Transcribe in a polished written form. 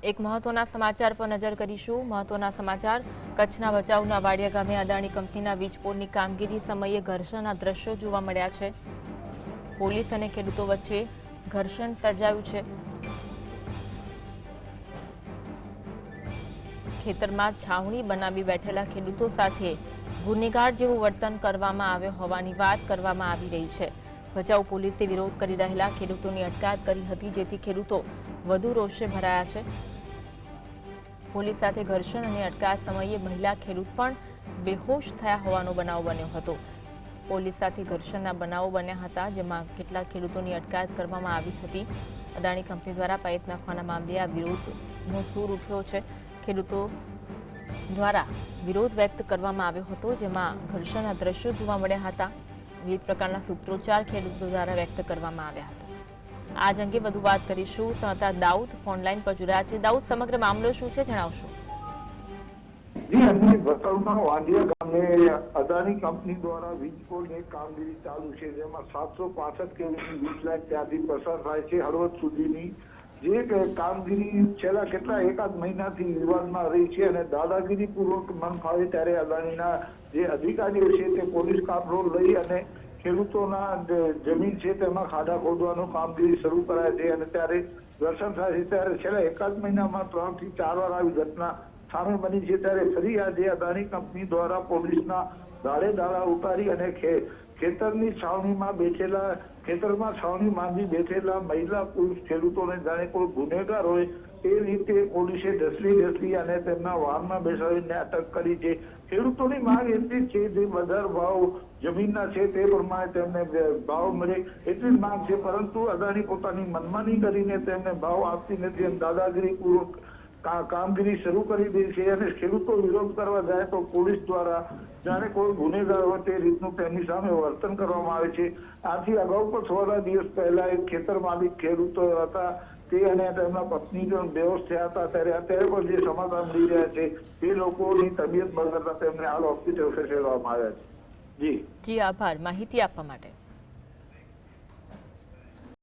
એક મહત્વના સમાચાર પર નજર કરીશું। મહત્વના સમાચાર કચ્છના ભચાઉના વાડિયા ગામે અદાણી કંપનીના વીજ પોલની કામગીરી સમયે ઘર્ષણના દ્રશ્યો જોવા મળ્યા છે। પોલીસ અને ખેડૂતો વચ્ચે ઘર્ષણ સર્જાયું છે। ખેતરમાં છાવણી બનાવી બેઠેલા ખેડૂતો સાથે ગુનેગાર જેવું વર્તન કરવામાં આવ્યું હોવાની વાત કરવામાં આવી રહી છે। ભચાઉ પોલીસે વિરોધ કરી રહેલા ખેડૂતોની અટકાયત કરી હતી, જેથી ખેડૂતો વધુ રોષે ભરાયા છે। પોલીસ સાથે ઘર્ષણ અને અટકાયત સમયે મહિલા ખેડૂત પણ બેહોશ થયા હોવાનો બનાવ બન્યો હતો। પોલીસ સાથે ઘર્ષણના બનાવો બન્યા હતા, જેમાં કેટલાક ખેડૂતોની અટકાયત કરવામાં આવી હતી। અદાણી કંપની દ્વારા પાઇપ નાખવાના મામલે આ વિરોધનો સૂર ઉઠ્યો છે। ખેડૂતો દ્વારા વિરોધ વ્યક્ત કરવામાં આવ્યો હતો, જેમાં ઘર્ષણના દ્રશ્યો જોવા મળ્યા હતા। વિવિધ પ્રકારના સૂત્રોચ્ચાર ખેડૂતો દ્વારા વ્યક્ત કરવામાં આવ્યા હતા। આજ અંગે વધુ વાત કરીશું। સંવાદદાતા દાઉદ ફોનલાઈન પર જોડાયા છે। દાઉદ, સમગ્ર મામલો શું છે, જણાવશો? ભચાઉના વાડિયા ગામે અદાણી કંપની દ્વારા વીજ પોલની કામગીરી ચાલુ છે, જેમાં 765 કેવીની વીજ લાઇન ત્યાંથી પસાર થાય છે હળવદ સુધીની। જે કામગીરી છેલ્લા કેટલા એકાદ મહિનાથી વિવાદમાં રહી છે અને દાદાગીરી પૂર્વક મન ફાવે ત્યારે અદાણીના જે અધિકારીઓ છે તે પોલીસ કાફલો લઈ અને ખેડૂતોના જમીન છે તેમાં ખાડા ખોદવાનું કામગીરી શરૂ કરાય છે અને ત્યારે ઘર્ષણ થાય છે। ત્યારે છેલ્લા એકાદ મહિનામાં 3 થી 4 વાર આવી ઘટના સામે બની છે। ત્યારે ફરી આજે અદાણી કંપની દ્વારા પોલીસના દાડે દાડા ઉતારી અને ખેતરની છાવણીમાં બેઠેલા ખેતરમાં છાવણી માંડી બેઠેલા મહિલા પુરુષ ખેડૂતોને જાણે કોઈ ગુનેગાર હોય એ રીતે પોલીસે ઢસલી અને તેમના વાહનમાં બેસાડીને અટક કરી છે। ખેડૂતોની માંગ એટલી છે જે બજાર ભાવ જમીનના છે તે પ્રમાણે તેમને ભાવ મળે એટલી જ માંગ છે, પરંતુ અદાણી પોતાની મનમાની કરીને તેમને ભાવ આપતી નથી અને દાદાગીરી પૂર્વક કામગીરી શરૂ કરી દે છે અને ખેડૂતો વિરોધ કરવા જાય તો પોલીસ દ્વારા જાણે કોઈ ગુનેગાર હોય તે રીતનું તેમની સામે વર્તન કરવામાં આવે છે। આથી અગાઉ પણ થોડા દિવસ પહેલા એક ખેતર માલિક ખેડૂતો હતા તે અને તેમના પત્ની પણ બેહોશ થયા હતા। ત્યારે અત્યારે પણ જે સમાચાર મળી રહ્યા છે તે લોકોની તબિયત બગડતા તેમને હાલ હોસ્પિટલ ખસેડવામાં આવ્યા છે। જી, આભાર માહિતી આપવા માટે।